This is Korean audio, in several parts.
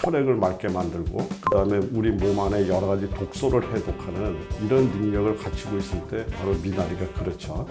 혈액을 맑게 만들고 그다음에 우리 몸 안에 여러 가지 독소를 해독하는 이런 능력을 갖추고 있을 때 바로 미나리가 그렇죠.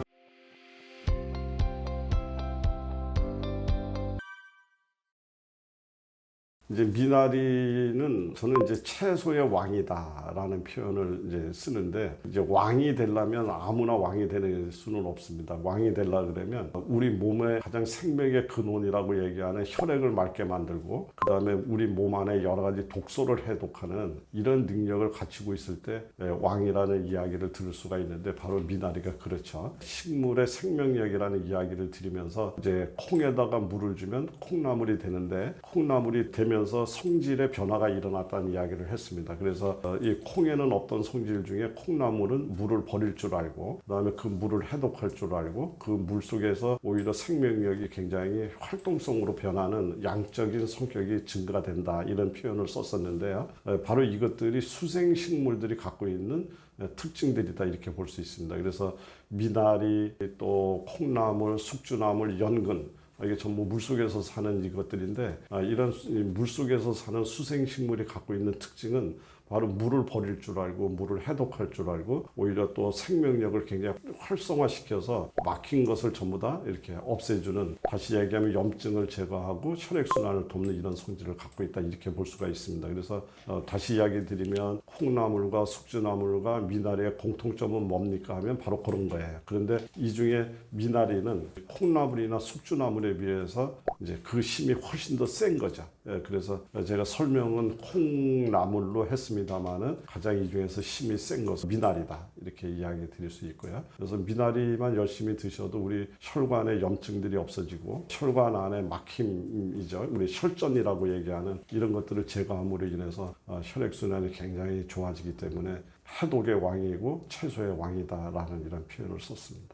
이제 미나리는 저는 이제 채소의 왕이다라는 표현을 이제 쓰는데, 이제 왕이 되려면 아무나 왕이 되는 수는 없습니다. 왕이 되려 그러면 우리 몸의 가장 생명의 근원이라고 얘기하는 혈액을 맑게 만들고 그다음에 우리 몸 안에 여러 가지 독소를 해독하는 이런 능력을 갖추고 있을 때 왕이라는 이야기를 들을 수가 있는데, 바로 미나리가 그렇죠. 식물의 생명력이라는 이야기를 드리면서 이제 콩에다가 물을 주면 콩나물이 되는데, 콩나물이 되면 성질의 변화가 일어났다는 이야기를 했습니다. 그래서 이 콩에는 없던 성질 중에 콩나물은 물을 버릴 줄 알고 그다음에 그 물을 해독할 줄 알고 그 물 속에서 오히려 생명력이 굉장히 활동성으로 변하는 양적인 성격이 증가된다, 이런 표현을 썼었는데요. 바로 이것들이 수생식물들이 갖고 있는 특징들이다, 이렇게 볼 수 있습니다. 그래서 미나리, 또 콩나물, 숙주나물, 연근, 이게 전부 물속에서 사는 이것들인데, 이런 물속에서 사는 수생식물이 갖고 있는 특징은 바로 물을 버릴 줄 알고 물을 해독할 줄 알고 오히려 또 생명력을 굉장히 활성화시켜서 막힌 것을 전부 다 이렇게 없애주는, 다시 얘기하면 염증을 제거하고 혈액순환을 돕는 이런 성질을 갖고 있다, 이렇게 볼 수가 있습니다. 그래서 다시 이야기 드리면 콩나물과 숙주나물과 미나리의 공통점은 뭡니까 하면 바로 그런 거예요. 그런데 이 중에 미나리는 콩나물이나 숙주나물에 비해서 이제 그 힘이 훨씬 더 센 거죠. 그래서 제가 설명은 콩나물로 했습니다만은 가장 이 중에서 힘이 센 것은 미나리다, 이렇게 이야기 드릴 수 있고요. 그래서 미나리만 열심히 드셔도 우리 혈관의 염증들이 없어지고 혈관 안에 막힘이죠, 우리 혈전이라고 얘기하는 이런 것들을 제거함으로 인해서 혈액순환이 굉장히 좋아지기 때문에 해독의 왕이고 채소의 왕이다라는 이런 표현을 썼습니다.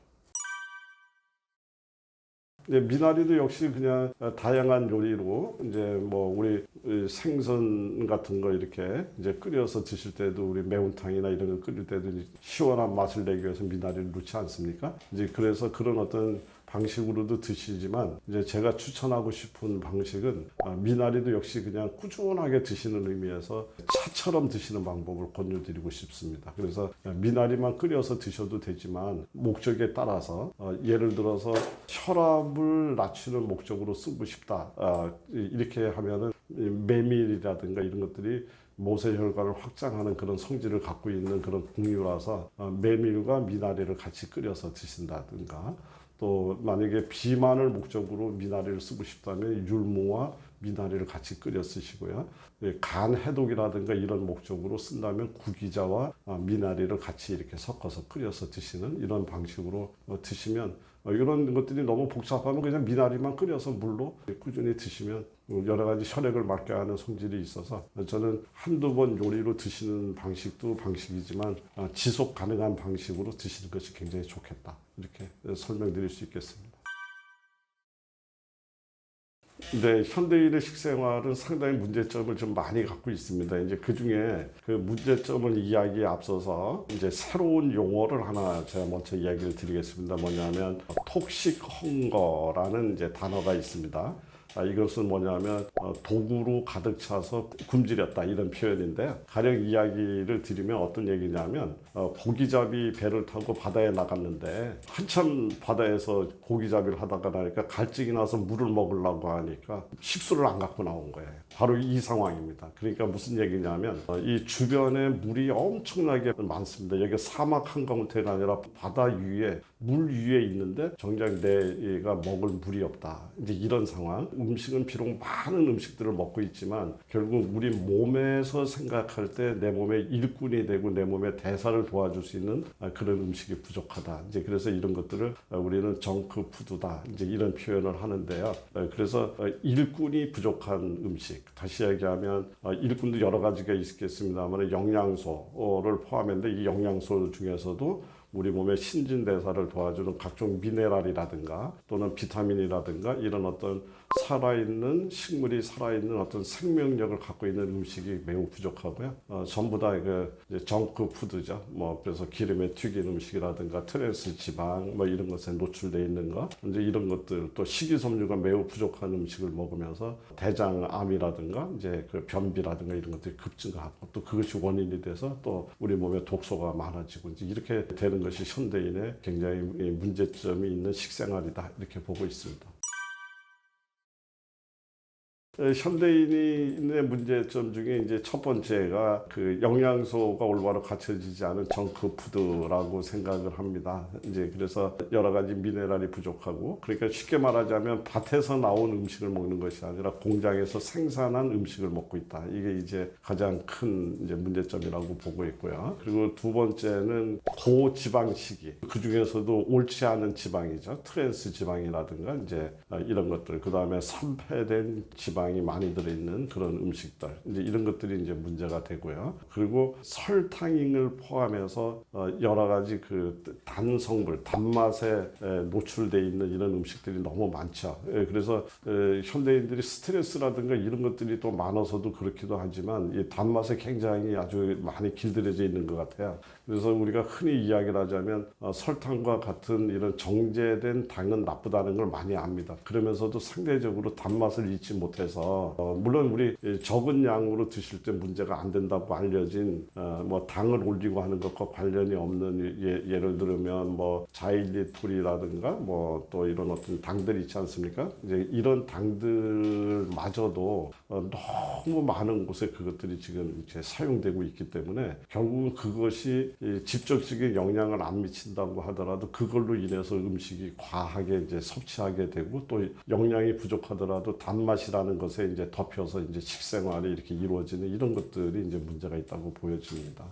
미나리도 역시 그냥 다양한 요리로 이제 뭐 우리 생선 같은 거 이렇게 이제 끓여서 드실 때도, 우리 매운탕이나 이런 거 끓일 때도 시원한 맛을 내기 위해서 미나리를 넣지 않습니까? 이제 그래서 그런 어떤 방식으로도 드시지만, 이제 제가 추천하고 싶은 방식은 미나리도 역시 그냥 꾸준하게 드시는 의미에서 차처럼 드시는 방법을 권유드리고 싶습니다. 그래서 미나리만 끓여서 드셔도 되지만 목적에 따라서 예를 들어서 혈압을 낮추는 목적으로 쓰고 싶다, 이렇게 하면은 메밀이라든가 이런 것들이 모세혈관을 확장하는 그런 성질을 갖고 있는 그런 국류라서 메밀과 미나리를 같이 끓여서 드신다든가, 또 만약에 비만을 목적으로 미나리를 쓰고 싶다면 율무와 미나리를 같이 끓여 쓰시고요. 간 해독이라든가 이런 목적으로 쓴다면 구기자와 미나리를 같이 이렇게 섞어서 끓여서 드시는 이런 방식으로 드시면, 이런 것들이 너무 복잡하면 그냥 미나리만 끓여서 물로 꾸준히 드시면 여러 가지 혈액을 맑게 하는 성질이 있어서, 저는 한두 번 요리로 드시는 방식도 방식이지만 지속 가능한 방식으로 드시는 것이 굉장히 좋겠다, 이렇게 설명드릴 수 있겠습니다. 네, 현대인의 식생활은 상당히 문제점을 좀 많이 갖고 있습니다. 이제 그 중에 그 문제점을 이야기에 앞서서 이제 새로운 용어를 하나 제가 먼저 이야기를 드리겠습니다. 뭐냐면 톡식 헝거라는 이제 단어가 있습니다. 이것은 뭐냐면 도구로 가득 차서 굶주렸다, 이런 표현인데요. 가령 이야기를 드리면 어떤 얘기냐면, 고기잡이 배를 타고 바다에 나갔는데 한참 바다에서 고기잡이를 하다가 나니까 갈증이 나서 물을 먹으려고 하니까 식수를 안 갖고 나온 거예요. 바로 이 상황입니다. 그러니까 무슨 얘기냐면 이 주변에 물이 엄청나게 많습니다. 여기 사막 한가운데가 아니라 바다 위에, 물 위에 있는데 정작 내가 먹을 물이 없다, 이제 이런 상황. 음식은 비록 많은 음식들을 먹고 있지만 결국 우리 몸에서 생각할 때 내 몸의 일꾼이 되고 내 몸의 대사를 도와줄 수 있는 그런 음식이 부족하다. 이제 그래서 이런 것들을 우리는 정크 푸드다, 이제 이런 표현을 하는데요. 그래서 일꾼이 부족한 음식, 다시 얘기하면 일꾼도 여러 가지가 있겠습니다만 영양소를 포함했는데 이 영양소 중에서도 우리 몸의 신진대사를 도와주는 각종 미네랄이라든가 또는 비타민이라든가 이런 어떤 살아있는 식물이 살아있는 어떤 생명력을 갖고 있는 음식이 매우 부족하고요. 전부 다 정크 푸드죠. 뭐 그래서 기름에 튀긴 음식이라든가 트랜스 지방 뭐 이런 것에 노출되어 있는 거, 이제 이런 것들 또 식이섬유가 매우 부족한 음식을 먹으면서 대장암이라든가 이제 그 변비라든가 이런 것들이 급증하고 또 그것이 원인이 돼서 또 우리 몸에 독소가 많아지고 이제 이렇게 되는 것이 현대인의 굉장히 문제점이 있는 식생활이다 이렇게 보고 있습니다. 현대인의 문제점 중에 이제 첫 번째가 그 영양소가 올바로 갖춰지지 않은 정크푸드라고 생각을 합니다. 이제 그래서 여러 가지 미네랄이 부족하고, 그러니까 쉽게 말하자면 밭에서 나온 음식을 먹는 것이 아니라 공장에서 생산한 음식을 먹고 있다. 이게 이제 가장 큰 이제 문제점이라고 보고 있고요. 그리고 두 번째는 고지방식이, 그 중에서도 옳지 않은 지방이죠. 트랜스 지방이라든가 이제 이런 것들, 그 다음에 산패된 지방이 많이 들어있는 그런 음식들, 이제 이런 것들이 이제 문제가 되고요. 그리고 설탕을 포함해서 여러 가지 그 단성분, 단맛에 노출돼 있는 이런 음식들이 너무 많죠. 그래서 현대인들이 스트레스라든가 이런 것들이 또 많아서도 그렇기도 하지만 이 단맛에 굉장히 아주 많이 길들여져 있는 것 같아요. 그래서 우리가 흔히 이야기를 하자면 설탕과 같은 이런 정제된 당은 나쁘다는 걸 많이 압니다. 그러면서도 상대적으로 단맛을 잊지 못해서 물론 우리 적은 양으로 드실 때 문제가 안 된다고 알려진 뭐 당을 올리고 하는 것과 관련이 없는 예를 들면 뭐 자일리톨이라든가 뭐 또 이런 어떤 당들이 있지 않습니까? 이제 이런 당들마저도 너무 많은 곳에 그것들이 지금 이제 사용되고 있기 때문에 결국은 그것이 직접적인 영향을 안 미친다고 하더라도 그걸로 인해서 음식이 과하게 이제 섭취하게 되고 또 영양이 부족하더라도 단맛이라는 것에 이제 덮여서 이제 식생활이 이렇게 이루어지는 이런 것들이 이제 문제가 있다고 보여집니다.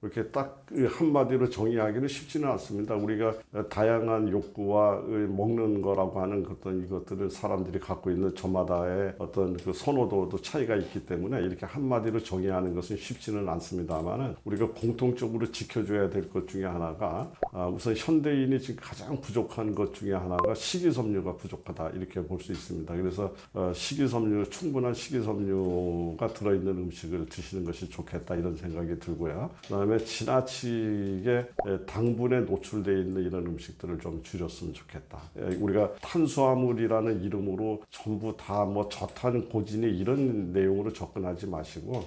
이렇게 딱 한마디로 정의하기는 쉽지는 않습니다. 우리가 다양한 욕구와 먹는 거라고 하는 어떤 이것들을 사람들이 갖고 있는 저마다의 어떤 그 선호도도 차이가 있기 때문에 이렇게 한마디로 정의하는 것은 쉽지는 않습니다만은 우리가 공통적으로 지켜줘야 될 것 중에 하나가 우선 현대인이 지금 가장 부족한 것 중에 하나가 식이섬유가 부족하다 이렇게 볼 수 있습니다. 그래서 식이섬유, 충분한 식이섬유가 들어있는 음식을 드시는 것이 좋겠다 이런 생각이 들고요. 그다음에 지나치게 당분에 노출되어 있는 이런 음식들을 좀 줄였으면 좋겠다. 우리가 탄수화물이라는 이름으로 전부 다 뭐 저탄 고지니 이런 내용으로 접근하지 마시고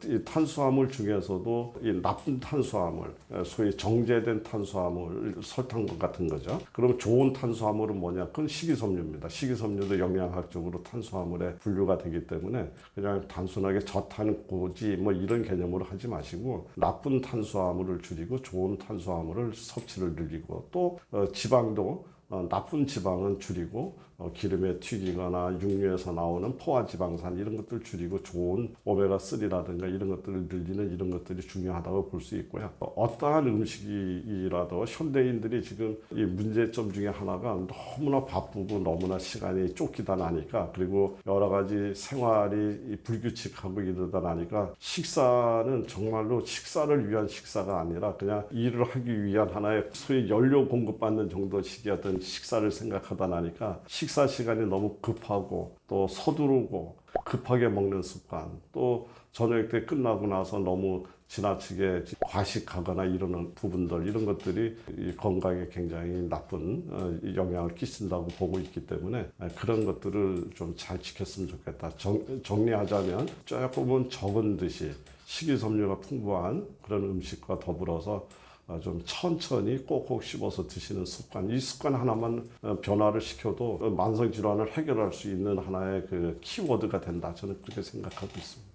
이 탄수화물 중에서도 이 나쁜 탄수화물, 소위 정제된 탄수화물, 설탕 같은 거죠. 그럼 좋은 탄수화물은 뭐냐? 그건 식이섬유입니다. 식이섬유도 영양학적으로 탄수화물에 분류가 되기 때문에 그냥 단순하게 저탄 고지 뭐 이런 개념으로 하지 마시고 나쁜 탄수화물을 줄이고 좋은 탄수화물을 섭취를 늘리고 또 지방도 나쁜 지방은 줄이고 기름에 튀기거나 육류에서 나오는 포화지방산 이런 것들 줄이고 좋은 오메가3라든가 이런 것들을 늘리는 이런 것들이 중요하다고 볼 수 있고요. 어떠한 음식이라도 현대인들이 지금 이 문제점 중에 하나가 너무나 바쁘고 너무나 시간이 쫓기다 나니까 그리고 여러 가지 생활이 불규칙하고 이러다 나니까 식사는 정말로 식사를 위한 식사가 아니라 그냥 일을 하기 위한 하나의 소위 연료 공급받는 정도식의 어떤 식사를 생각하다 나니까 식사 시간이 너무 급하고 또 서두르고 급하게 먹는 습관, 또 저녁 때 끝나고 나서 너무 지나치게 과식하거나 이러는 부분들, 이런 것들이 건강에 굉장히 나쁜 영향을 끼친다고 보고 있기 때문에 그런 것들을 좀 잘 지켰으면 좋겠다. 정리하자면 조금은 적은 듯이 식이섬유가 풍부한 그런 음식과 더불어서 좀 천천히 꼭꼭 씹어서 드시는 습관, 이 습관 하나만 변화를 시켜도 만성질환을 해결할 수 있는 하나의 그 키워드가 된다. 저는 그렇게 생각하고 있습니다.